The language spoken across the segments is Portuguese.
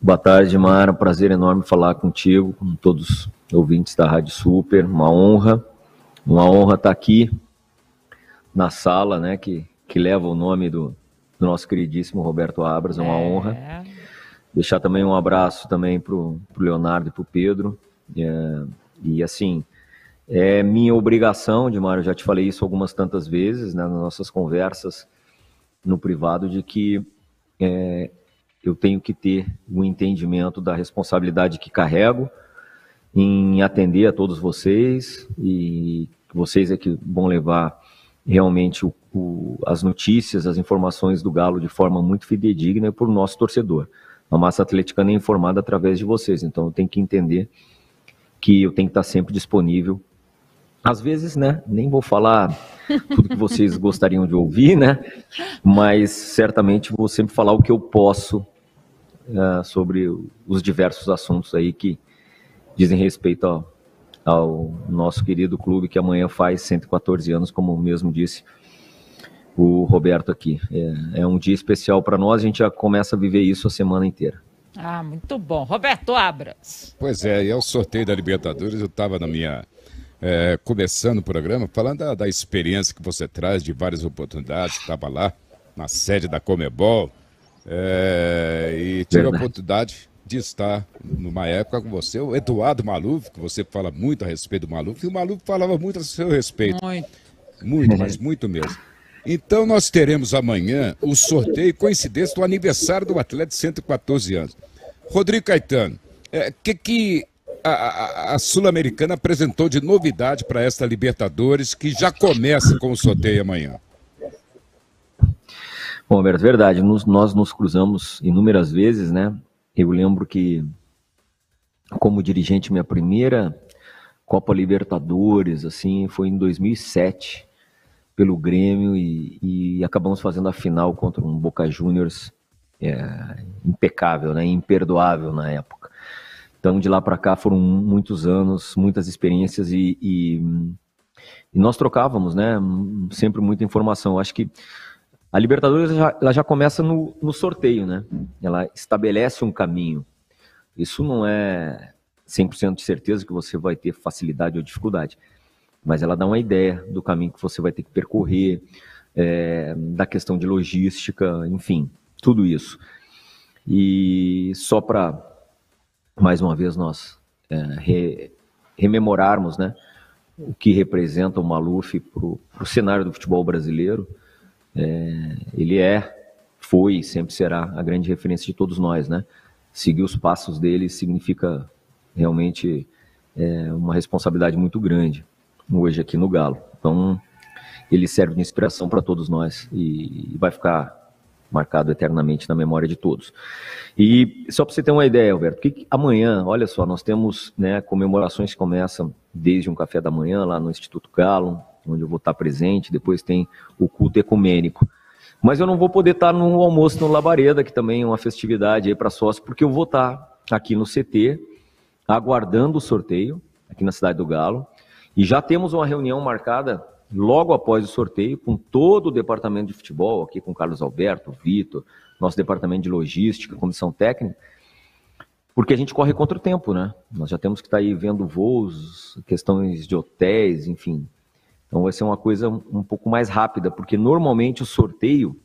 Boa tarde, Mara. Prazer enorme falar contigo, com todos os ouvintes da Rádio Super. Uma honra estar aqui na sala, né, que leva o nome do nosso queridíssimo Roberto Abras. É uma honra. Deixar também um abraço também pro Leonardo e pro Pedro. E assim, é minha obrigação, Mário, eu já te falei isso algumas tantas vezes, né, nas nossas conversas no privado, de que eu tenho que ter o entendimento da responsabilidade que carrego em atender a todos vocês, e vocês é que vão levar realmente as notícias, as informações do Galo de forma muito fidedigna para o nosso torcedor. A massa atleticana é informada através de vocês, então eu tenho que entender que eu tenho que estar sempre disponível. Às vezes, né, nem vou falar tudo que vocês gostariam de ouvir, né, mas certamente vou sempre falar o que eu posso sobre os diversos assuntos aí que dizem respeito ao nosso querido clube, que amanhã faz 114 anos, como mesmo disse o Roberto aqui. É um dia especial para nós, a gente já começa a viver isso a semana inteira. Ah, muito bom. Roberto Abras. Pois é, e é o sorteio da Libertadores, eu estava começando o programa, falando da experiência que você traz de várias oportunidades, estava lá na sede da Comebol, e tive a oportunidade de estar numa época com você, o Eduardo Maluf, que você fala muito a respeito do Maluf, e o Maluf falava muito a seu respeito. Muito, mas muito mesmo. Então nós teremos amanhã o sorteio, coincidência do aniversário do atleta de 114 anos. Rodrigo Caetano, que a Sul-Americana apresentou de novidade para esta Libertadores, que já começa com o sorteio amanhã? Bom, Alberto, verdade, nós nos cruzamos inúmeras vezes, né? Eu lembro que, como dirigente, minha primeira Copa Libertadores, assim, foi em 2007, pelo Grêmio, e acabamos fazendo a final contra um Boca Juniors impecável, né? Imperdoável na época. Então, de lá para cá foram muitos anos, muitas experiências, e nós trocávamos, né? Sempre muita informação. Eu acho que a Libertadores ela já começa no sorteio, né? Ela estabelece um caminho. Isso não é 100% de certeza que você vai ter facilidade ou dificuldade, mas ela dá uma ideia do caminho que você vai ter que percorrer, da questão de logística, enfim, tudo isso. E só para, mais uma vez, nós rememorarmos, né, o que representa o Maluf para o cenário do futebol brasileiro. Ele foi e sempre será a grande referência de todos nós, né? Seguir os passos dele significa realmente uma responsabilidade muito grande hoje aqui no Galo. Então, ele serve de inspiração para todos nós e vai ficar marcado eternamente na memória de todos. E só para você ter uma ideia, Alberto, que amanhã, olha só, nós temos, né, comemorações que começam desde um café da manhã lá no Instituto Galo, onde eu vou estar presente, depois tem o culto ecumênico. Mas eu não vou poder estar no almoço no Labareda, que também é uma festividade aí para sócios, porque eu vou estar aqui no CT, aguardando o sorteio, aqui na Cidade do Galo, e já temos uma reunião marcada logo após o sorteio, com todo o departamento de futebol, aqui com o Carlos Alberto, Vitor, nosso departamento de logística, comissão técnica, porque a gente corre contra o tempo, né? Nós já temos que estar aí vendo voos, questões de hotéis, enfim. Então vai ser uma coisa um pouco mais rápida, porque normalmente o sorteio,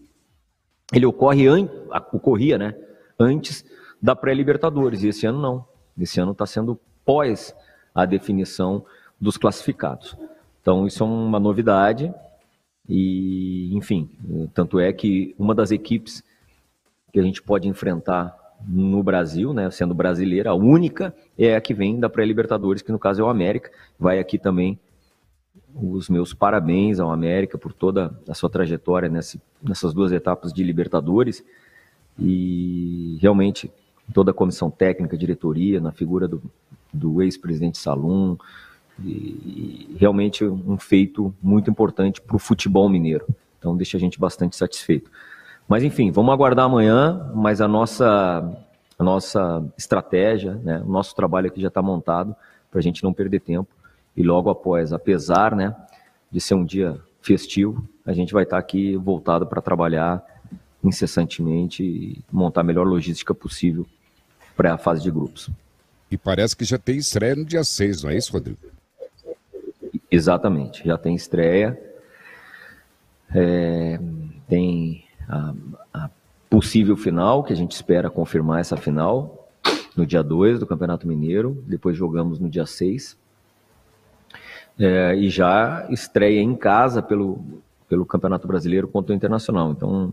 ele ocorria, né, antes da pré-Libertadores, e esse ano não. Esse ano está sendo pós a definição dos classificados. Então isso é uma novidade, e enfim, tanto é que uma das equipes que a gente pode enfrentar no Brasil, né, sendo brasileira, a única é a que vem da pré-Libertadores, que no caso é o América. Vai aqui também os meus parabéns ao América por toda a sua trajetória nessas duas etapas de Libertadores, e realmente toda a comissão técnica, diretoria, na figura do ex-presidente Salum, e realmente um feito muito importante para o futebol mineiro. Então deixa a gente bastante satisfeito. Mas enfim, vamos aguardar amanhã, mas a nossa estratégia, né, o nosso trabalho aqui já está montado para a gente não perder tempo. E logo após, apesar, né, de ser um dia festivo, a gente vai estar aqui voltado para trabalhar incessantemente e montar a melhor logística possível para a fase de grupos. E parece que já tem estreia no dia 6, não é isso, Rodrigo? Exatamente, já tem estreia, tem a possível final, que a gente espera confirmar essa final, no dia 2 do Campeonato Mineiro, depois jogamos no dia 6, e já estreia em casa pelo Campeonato Brasileiro contra o Internacional. Então,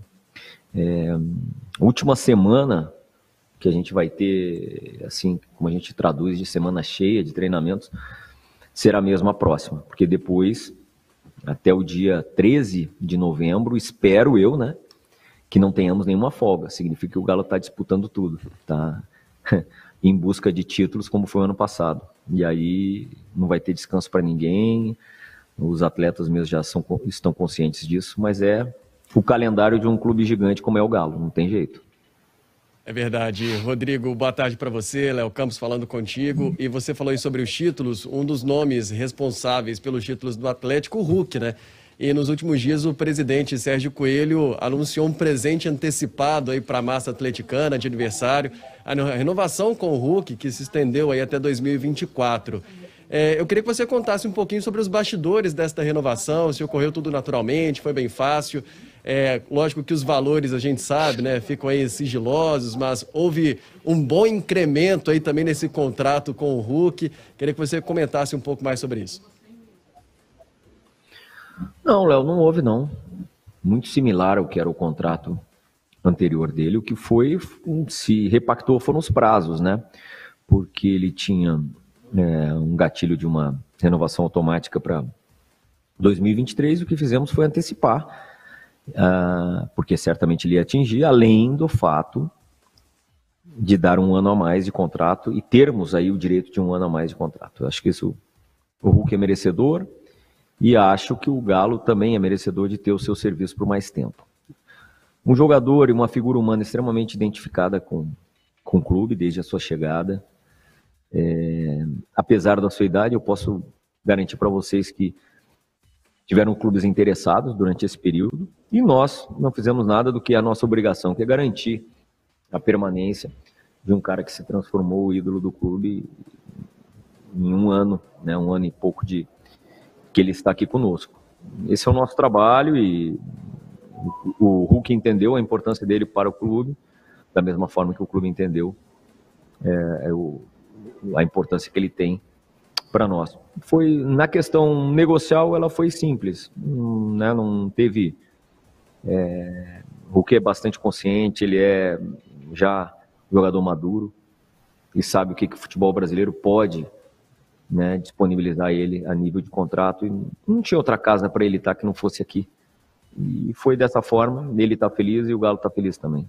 última semana que a gente vai ter, assim, como a gente traduz de semana cheia de treinamentos, será mesmo a próxima, porque depois, até o dia 13 de novembro, espero eu, né, que não tenhamos nenhuma folga. Significa que o Galo está disputando tudo, tá em busca de títulos como foi o ano passado. E aí não vai ter descanso para ninguém, os atletas mesmo já estão conscientes disso, mas é o calendário de um clube gigante como é o Galo, não tem jeito. É verdade. Rodrigo, boa tarde para você. Léo Campos falando contigo. E você falou aí sobre os títulos. Um dos nomes responsáveis pelos títulos do Atlético, o Hulk, né? E nos últimos dias o presidente Sérgio Coelho anunciou um presente antecipado aí para a massa atleticana de aniversário. A renovação com o Hulk, que se estendeu aí até 2024. Eu queria que você contasse um pouquinho sobre os bastidores desta renovação, se ocorreu tudo naturalmente, foi bem fácil. Lógico que os valores a gente sabe, né, ficam aí sigilosos, mas houve um bom incremento aí também nesse contrato com o Hulk. Queria que você comentasse um pouco mais sobre isso. Não, Léo, não houve não. Muito similar ao que era o contrato anterior dele. O que se repactou foram os prazos, né? Porque ele tinha um gatilho de uma renovação automática para 2023, o que fizemos foi antecipar. Porque certamente ele ia atingir, além do fato de dar um ano a mais de contrato e termos aí o direito de um ano a mais de contrato. Eu acho que isso, o Hulk é merecedor e acho que o Galo também é merecedor de ter o seu serviço por mais tempo. Um jogador e uma figura humana extremamente identificada com o clube desde a sua chegada. Apesar da sua idade, eu posso garantir para vocês que tiveram clubes interessados durante esse período e nós não fizemos nada do que é a nossa obrigação, que é garantir a permanência de um cara que se transformou o ídolo do clube em um ano, né, um ano e pouco que ele está aqui conosco. Esse é o nosso trabalho e o Hulk entendeu a importância dele para o clube, da mesma forma que o clube entendeu a importância que ele tem para nós. Foi na questão negocial, ela foi simples, né? Não teve. O Hulk é bastante consciente, ele é já jogador maduro e sabe o que o futebol brasileiro pode, né, disponibilizar ele a nível de contrato. E não tinha outra casa para ele estar que não fosse aqui. E foi dessa forma. Ele está feliz e o Galo está feliz também.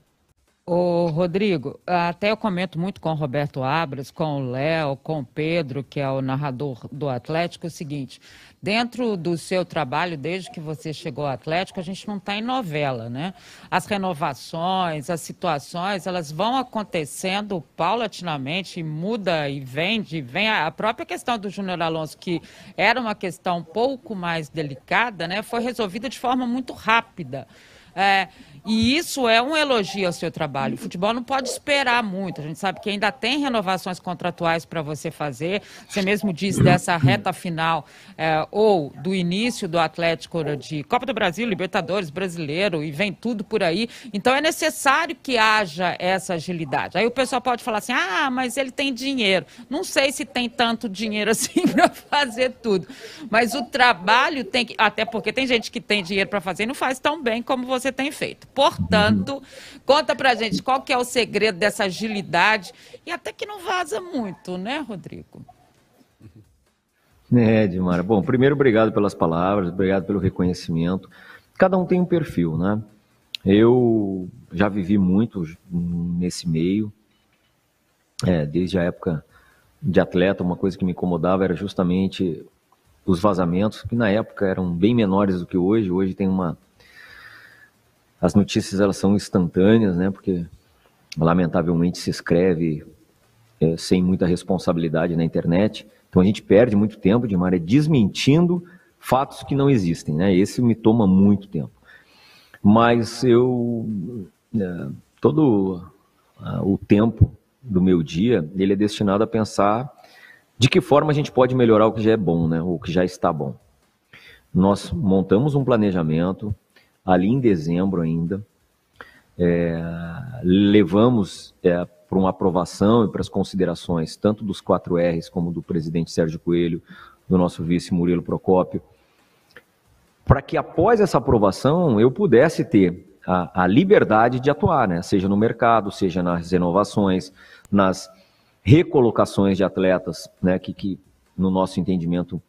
Ô, Rodrigo, até eu comento muito com o Roberto Abras, com o Léo, com o Pedro, que é o narrador do Atlético, o seguinte: dentro do seu trabalho, desde que você chegou ao Atlético, a gente não está em novela, né? As renovações, as situações, elas vão acontecendo paulatinamente, muda e vem a própria questão do Júnior Alonso, que era uma questão um pouco mais delicada, né? Foi resolvida de forma muito rápida. E isso é um elogio ao seu trabalho. O futebol não pode esperar muito. A gente sabe que ainda tem renovações contratuais para você fazer. Você mesmo disse dessa reta final ou do início do Atlético de Copa do Brasil, Libertadores, Brasileiro, e vem tudo por aí. Então é necessário que haja essa agilidade. Aí o pessoal pode falar assim: mas ele tem dinheiro. Não sei se tem tanto dinheiro assim para fazer tudo. Mas o trabalho tem que... Até porque tem gente que tem dinheiro para fazer e não faz tão bem como você tem feito. Portanto, conta pra gente qual que é o segredo dessa agilidade e até que não vaza muito, né, Rodrigo? Dimara. Bom, primeiro, obrigado pelas palavras, obrigado pelo reconhecimento. Cada um tem um perfil, né? Eu já vivi muito nesse meio, desde a época de atleta. Uma coisa que me incomodava era justamente os vazamentos, que na época eram bem menores do que hoje. Hoje tem as notícias, elas são instantâneas, né? Porque lamentavelmente se escreve sem muita responsabilidade na internet. Então a gente perde muito tempo, Dimara, desmentindo fatos que não existem, né? Esse me toma muito tempo. Mas todo o tempo do meu dia, ele é destinado a pensar de que forma a gente pode melhorar o que já é bom, né? O que já está bom. Nós montamos um planejamento ali em dezembro ainda, levamos para uma aprovação e para as considerações tanto dos 4Rs como do presidente Sérgio Coelho, do nosso vice Murilo Procópio, para que após essa aprovação eu pudesse ter a liberdade de atuar, né? Seja no mercado, seja nas renovações, nas recolocações de atletas, né? que no nosso entendimento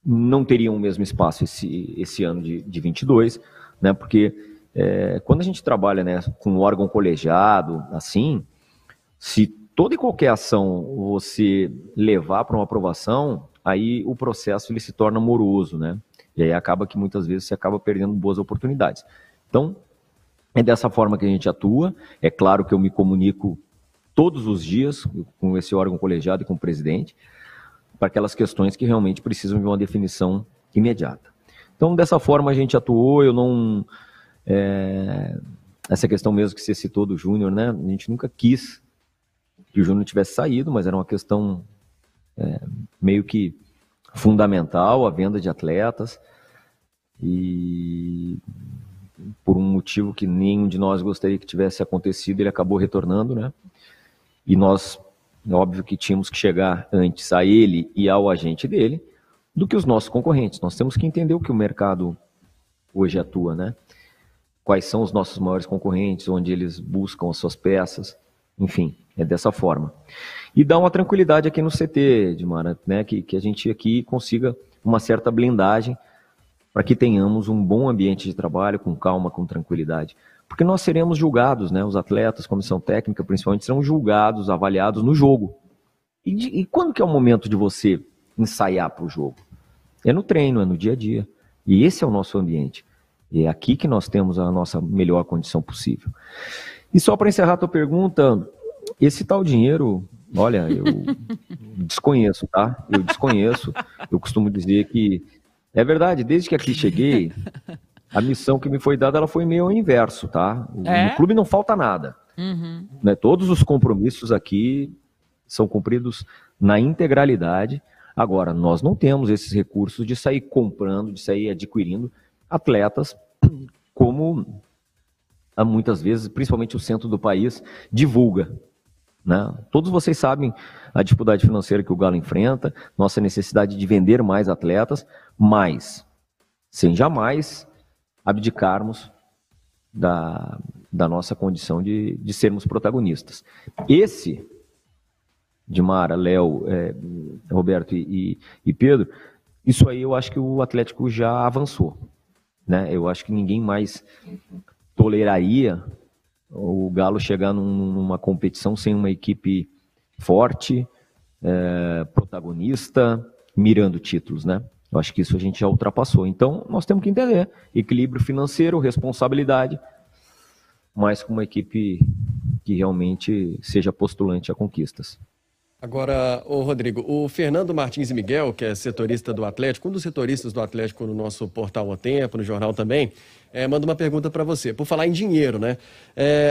não teriam o mesmo espaço esse ano de 22, né? Porque quando a gente trabalha, né, com um órgão colegiado, assim, se toda e qualquer ação você levar para uma aprovação, aí o processo ele se torna moroso, né? E aí acaba que muitas vezes você acaba perdendo boas oportunidades. Então, é dessa forma que a gente atua. É claro que eu me comunico todos os dias com esse órgão colegiado e com o presidente, para aquelas questões que realmente precisam de uma definição imediata. Então, dessa forma a gente atuou. Eu não... essa questão mesmo que você citou do Júnior, né? A gente nunca quis que o Júnior tivesse saído, mas era uma questão meio que fundamental, a venda de atletas, e por um motivo que nenhum de nós gostaria que tivesse acontecido, ele acabou retornando, né? E nós, é óbvio que tínhamos que chegar antes a ele e ao agente dele do que os nossos concorrentes. Nós temos que entender o que o mercado hoje atua, né? Quais são os nossos maiores concorrentes, onde eles buscam as suas peças, enfim, é dessa forma. E dá uma tranquilidade aqui no CT, Edmara, né? Que a gente aqui consiga uma certa blindagem para que tenhamos um bom ambiente de trabalho, com calma, com tranquilidade. Porque nós seremos julgados, né? Os atletas, comissão técnica, principalmente, serão julgados, avaliados no jogo. E quando que é o momento de você ensaiar para o jogo? É no treino, é no dia a dia. E esse é o nosso ambiente. E é aqui que nós temos a nossa melhor condição possível. E só para encerrar a tua pergunta, esse tal dinheiro, olha, eu desconheço, tá? Eu desconheço. Eu costumo dizer que é verdade, desde que aqui cheguei, a missão que me foi dada, ela foi meio ao inverso, tá? No clube não falta nada. Uhum. Né? Todos os compromissos aqui são cumpridos na integralidade. Agora, nós não temos esses recursos de sair comprando, de sair adquirindo atletas, como muitas vezes, principalmente o centro do país, divulga. Né? Todos vocês sabem a dificuldade financeira que o Galo enfrenta, nossa necessidade de vender mais atletas, mas sem jamais abdicarmos da nossa condição de sermos protagonistas. Esse, Dimara, Léo, Roberto e Pedro, isso aí eu acho que o Atlético já avançou. Né? Eu acho que ninguém mais toleraria o Galo chegar numa competição sem uma equipe forte, protagonista, mirando títulos, né? Eu acho que isso a gente já ultrapassou. Então, nós temos que entender equilíbrio financeiro, responsabilidade, mas com uma equipe que realmente seja postulante a conquistas. Agora, Rodrigo, o Fernando Martins Miguel, que é setorista do Atlético, um dos setoristas do Atlético no nosso portal O Tempo, no jornal também, manda uma pergunta para você. Por falar em dinheiro, né?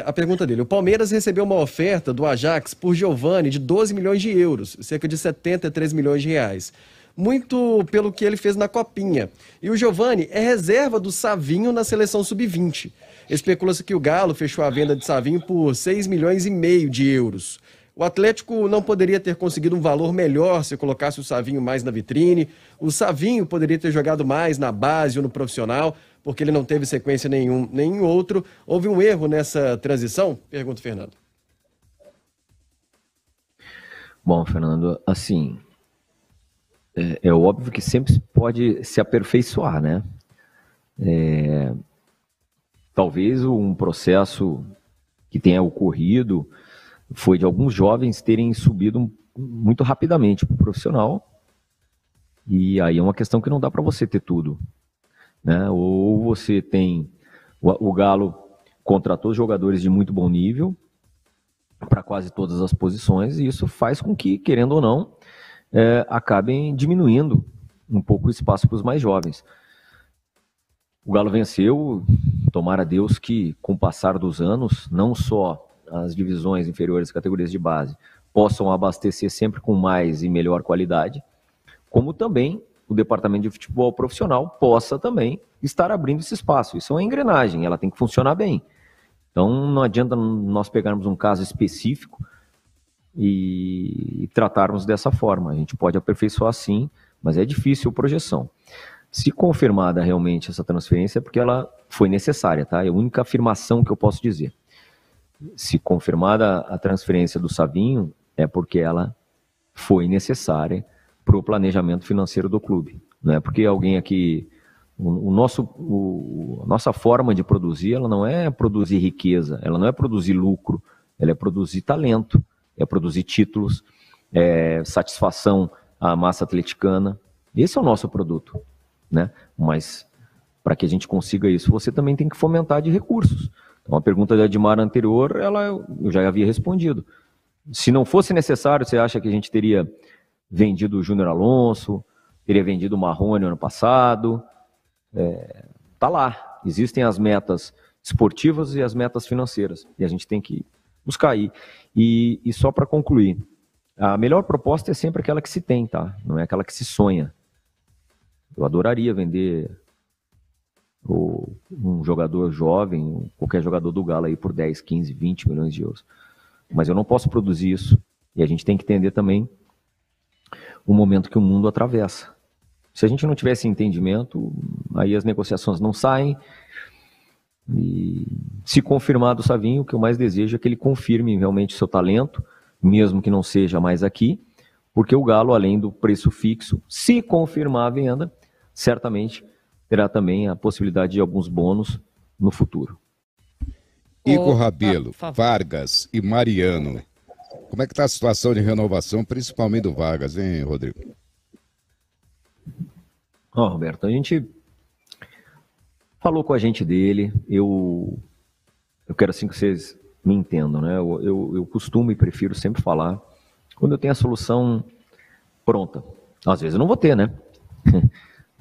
A pergunta dele: o Palmeiras recebeu uma oferta do Ajax por Giovani de 12 milhões de euros, cerca de 73 milhões de reais. Muito pelo que ele fez na Copinha. E o Giovani é reserva do Savinho na seleção sub-20. Especula-se que o Galo fechou a venda de Savinho por 6 milhões e meio de euros. O Atlético não poderia ter conseguido um valor melhor se colocasse o Savinho mais na vitrine. O Savinho poderia ter jogado mais na base ou no profissional, porque ele não teve sequência nenhum outro. Houve um erro nessa transição? Pergunta o Fernando. Bom, Fernando, assim, é óbvio que sempre pode se aperfeiçoar, né? Talvez um processo que tenha ocorrido foi de alguns jovens terem subido muito rapidamente para o profissional, e aí é uma questão que não dá para você ter tudo, né? Ou você tem, o Galo contratou jogadores de muito bom nível para quase todas as posições, e isso faz com que, querendo ou não, acabem diminuindo um pouco o espaço para os mais jovens. O Galo venceu, tomara Deus que com o passar dos anos, não só as divisões inferiores, categorias de base, possam abastecer sempre com mais e melhor qualidade, como também o departamento de futebol profissional possa também estar abrindo esse espaço. Isso é uma engrenagem, ela tem que funcionar bem. Então não adianta nós pegarmos um caso específico e tratarmos dessa forma. A gente pode aperfeiçoar sim, mas é difícil a projeção. Se confirmada realmente essa transferência, é porque ela foi necessária, tá? É a única afirmação que eu posso dizer. Se confirmada a transferência do Savinho, é porque ela foi necessária para o planejamento financeiro do clube. Não é porque alguém aqui... A nossa forma de produzir, ela não é produzir riqueza, ela não é produzir lucro, ela é produzir talento, é produzir títulos, é satisfação à massa atleticana. Esse é o nosso produto, né? Mas para que a gente consiga isso, você também tem que fomentar de recursos. Então, a pergunta da Edmar anterior, eu já havia respondido. Se não fosse necessário, você acha que a gente teria vendido o Júnior Alonso, teria vendido o Marrone ano passado? Tá lá. Existem as metas esportivas e as metas financeiras. E a gente tem que buscar aí. E só para concluir, a melhor proposta é sempre aquela que se tem, tá? Não é aquela que se sonha. Eu adoraria vender um jogador jovem, qualquer jogador do Galo aí por 10, 15, 20 milhões de euros. Mas eu não posso produzir isso. E a gente tem que entender também o momento que o mundo atravessa. Se a gente não tiver esse entendimento, aí as negociações não saem. E se confirmar do Savinho, o que eu mais desejo é que ele confirme realmente o seu talento, mesmo que não seja mais aqui, porque o Galo, além do preço fixo, se confirmar a venda, certamente terá também a possibilidade de alguns bônus no futuro. Igor Rabelo, Vargas e Mariano. Como é que está a situação de renovação, principalmente do Vargas, hein, Rodrigo? Roberto, a gente falou com a gente dele, eu quero assim que vocês me entendam, né? Eu costumo e prefiro sempre falar quando eu tenho a solução pronta. Às vezes eu não vou ter, né?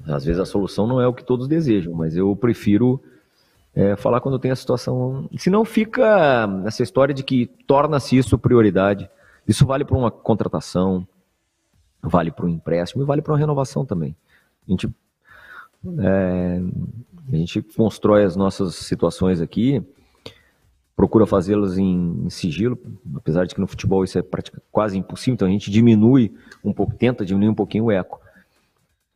Às vezes a solução não é o que todos desejam, mas eu prefiro falar quando eu tenho a situação... Senão fica essa história de que torna-se isso prioridade. Isso vale para uma contratação, vale para um empréstimo e vale para uma renovação também. A gente constrói as nossas situações aqui, procura fazê-las em sigilo, apesar de que no futebol isso é quase impossível, então a gente diminui um pouco, tenta diminuir um pouquinho o eco.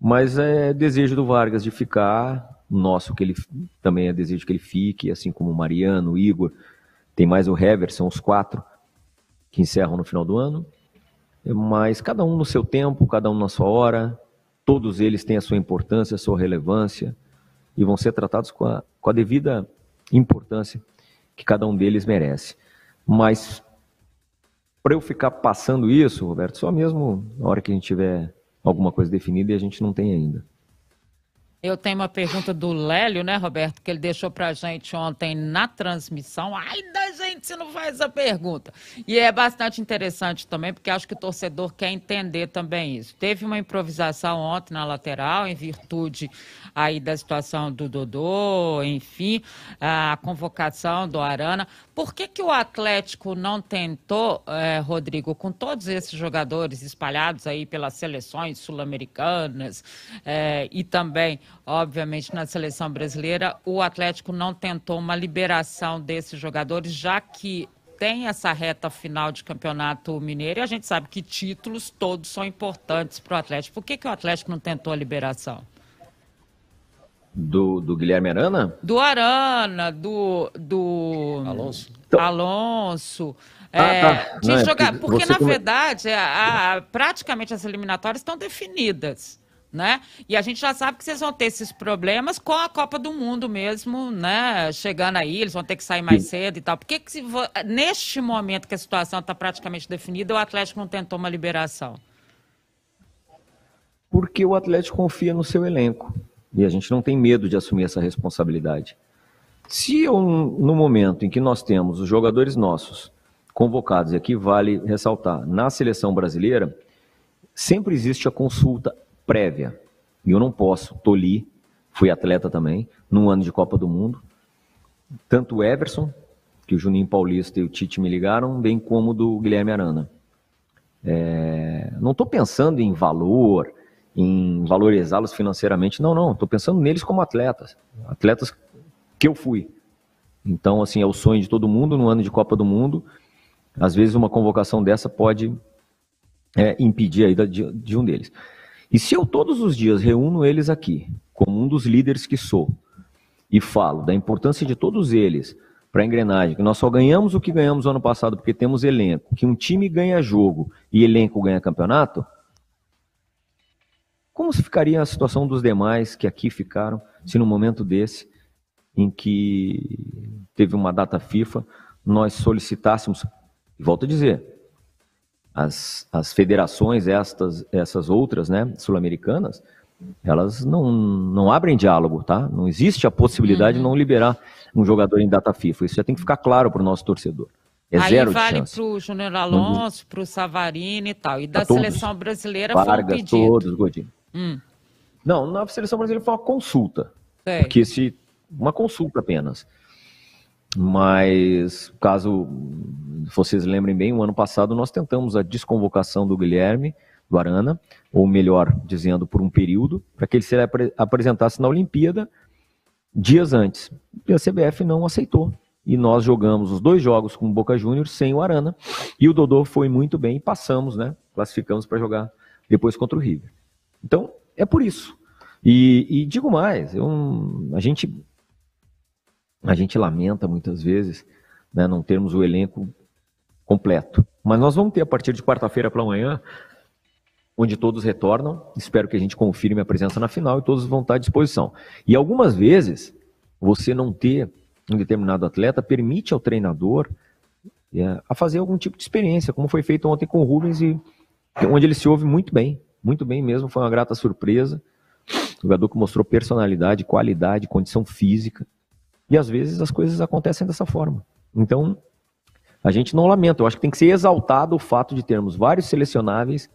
Mas é desejo do Vargas de ficar, nosso que ele também é desejo que ele fique, assim como o Mariano, o Igor, tem mais o Hever, são os 4 que encerram no final do ano, mas cada um no seu tempo, cada um na sua hora. Todos eles têm a sua importância, a sua relevância e vão ser tratados com a devida importância que cada um deles merece. Mas para eu ficar passando isso, Roberto, só mesmo na hora que a gente tiver alguma coisa definida e a gente não tem ainda. Eu tenho uma pergunta do Lélio, né, Roberto, que ele deixou para a gente ontem na transmissão. Ai da gente se não faz essa pergunta. E é bastante interessante também, porque acho que o torcedor quer entender também isso. Teve uma improvisação ontem na lateral, em virtude aí da situação do Dodô, enfim, a convocação do Arana. Por que o Atlético não tentou, Rodrigo, com todos esses jogadores espalhados aí pelas seleções sul-americanas e também, obviamente, na seleção brasileira, o Atlético não tentou uma liberação desses jogadores, já que tem essa reta final de campeonato mineiro e a gente sabe que títulos todos são importantes para o Atlético. Por que o Atlético não tentou a liberação? Do Guilherme Arana? Do Arana, do Alonso. Alonso. Porque na verdade, praticamente as eliminatórias estão definidas, né? E a gente já sabe que vocês vão ter esses problemas com a Copa do Mundo mesmo, né? Chegando aí, eles vão ter que sair mais cedo e tal. Por que neste momento que a situação está praticamente definida, o Atlético não tentou uma liberação? Porque o Atlético confia no seu elenco. E a gente não tem medo de assumir essa responsabilidade. Se no momento em que nós temos os jogadores nossos convocados, e aqui vale ressaltar, na seleção brasileira, sempre existe a consulta prévia. E eu não posso tolir, fui atleta também, num ano de Copa do Mundo. Tanto o Everson, que o Juninho Paulista e o Tite me ligaram, bem como do Guilherme Arana. Não estou pensando em valor, em valorizá-los financeiramente, não. Estou pensando neles como atletas que eu fui. Então, assim, é o sonho de todo mundo no ano de Copa do Mundo. Às vezes uma convocação dessa pode impedir a ida de um deles. E se eu todos os dias reúno eles aqui, como um dos líderes que sou, e falo da importância de todos eles para a engrenagem, que nós só ganhamos o que ganhamos no ano passado porque temos elenco, que um time ganha jogo e elenco ganha campeonato, como se ficaria a situação dos demais que aqui ficaram, se no momento desse, em que teve uma data FIFA, nós solicitássemos, e volto a dizer, as federações, essas outras, né, sul-americanas, elas não abrem diálogo, tá? Não existe a possibilidade de não liberar um jogador em data FIFA. Isso já tem que ficar claro para o nosso torcedor. Zero de chance. Aí vale para o Júnior Alonso, para o Savarino e tal. E da todos, seleção brasileira Vargas, foi um pedido. Todos, Godinho. Não, na seleção brasileira foi uma consulta. Porque uma consulta apenas. Mas, caso vocês lembrem bem, o ano passado nós tentamos a desconvocação do Guilherme, do Arana, ou melhor dizendo, por um período, para que ele se apresentasse na Olimpíada dias antes. E a CBF não aceitou. E nós jogamos os 2 jogos com o Boca Juniors sem o Arana. E o Dodô foi muito bem e passamos, né? Classificamos para jogar depois contra o River. Então, é por isso. E digo mais, a gente lamenta muitas vezes, né, não termos o elenco completo. Mas nós vamos ter a partir de quarta-feira para amanhã, onde todos retornam. Espero que a gente confirme a presença na final e todos vão estar à disposição. E algumas vezes, você não ter um determinado atleta permite ao treinador a fazer algum tipo de experiência, como foi feito ontem com o Rubens, onde ele se ouve muito bem mesmo, foi uma grata surpresa. O jogador que mostrou personalidade, qualidade, condição física. E às vezes as coisas acontecem dessa forma. Então, a gente não lamenta. Eu acho que tem que ser exaltado o fato de termos vários selecionáveis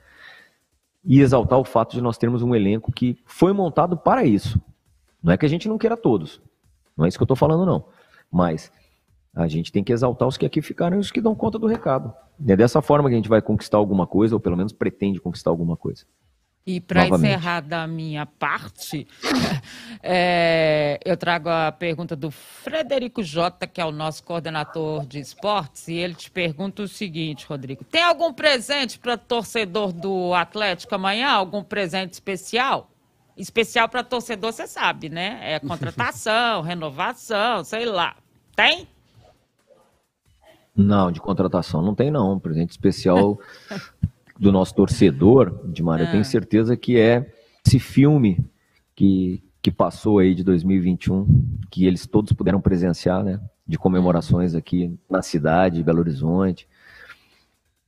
e exaltar o fato de nós termos um elenco que foi montado para isso. Não é que a gente não queira todos. Não é isso que eu estou falando, não. Mas a gente tem que exaltar os que aqui ficaram e os que dão conta do recado. É dessa forma que a gente vai conquistar alguma coisa, ou pelo menos pretende conquistar alguma coisa. E para encerrar da minha parte, eu trago a pergunta do Frederico Jota, que é o nosso coordenador de esportes, e ele te pergunta o seguinte, Rodrigo: tem algum presente para torcedor do Atlético amanhã? Algum presente especial? Especial para torcedor, você sabe, né? É contratação, renovação, sei lá. Tem? Não, de contratação não tem, não. Presente especial do nosso torcedor, Dimar, eu tenho certeza que é esse filme que passou aí de 2021, que eles todos puderam presenciar, né? De comemorações aqui na cidade, Belo Horizonte,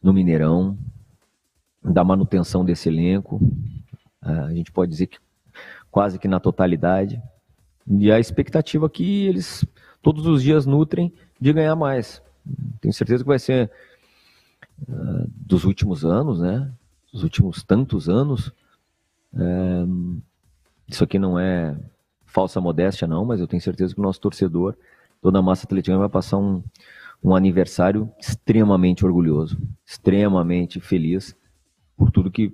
no Mineirão, da manutenção desse elenco. A gente pode dizer que quase que na totalidade. E a expectativa que eles todos os dias nutrem de ganhar mais. Tenho certeza que vai ser dos últimos anos, né? Dos últimos tantos anos. Isso aqui não é falsa modéstia, não, mas eu tenho certeza que o nosso torcedor, toda a massa atleticana, vai passar um aniversário extremamente orgulhoso, extremamente feliz por tudo que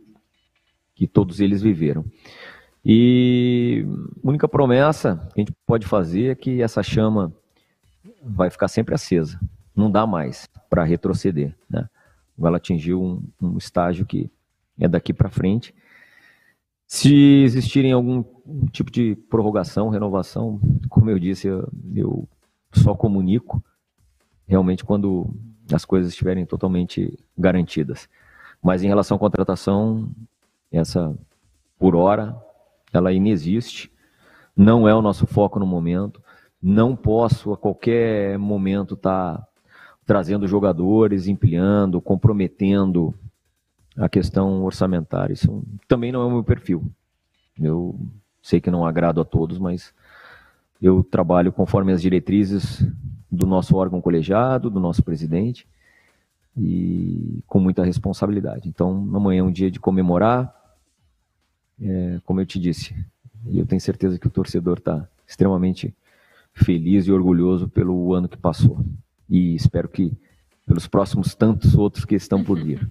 todos eles viveram. E a única promessa que a gente pode fazer é que essa chama vai ficar sempre acesa. Não dá mais para retroceder, né? Ela atingiu um estágio que é daqui para frente. Se existirem algum tipo de prorrogação, renovação, como eu disse, eu só comunico realmente quando as coisas estiverem totalmente garantidas. Mas em relação à contratação, essa, por hora, ela inexiste, não é o nosso foco no momento, não posso a qualquer momento estar trazendo jogadores, empilhando, comprometendo a questão orçamentária. Isso também não é o meu perfil. Eu sei que não agrado a todos, mas eu trabalho conforme as diretrizes do nosso órgão colegiado, do nosso presidente, e com muita responsabilidade. Então, amanhã é um dia de comemorar, como eu te disse, e eu tenho certeza que o torcedor está extremamente feliz e orgulhoso pelo ano que passou. e espero que pelos próximos tantos outros que estão por vir.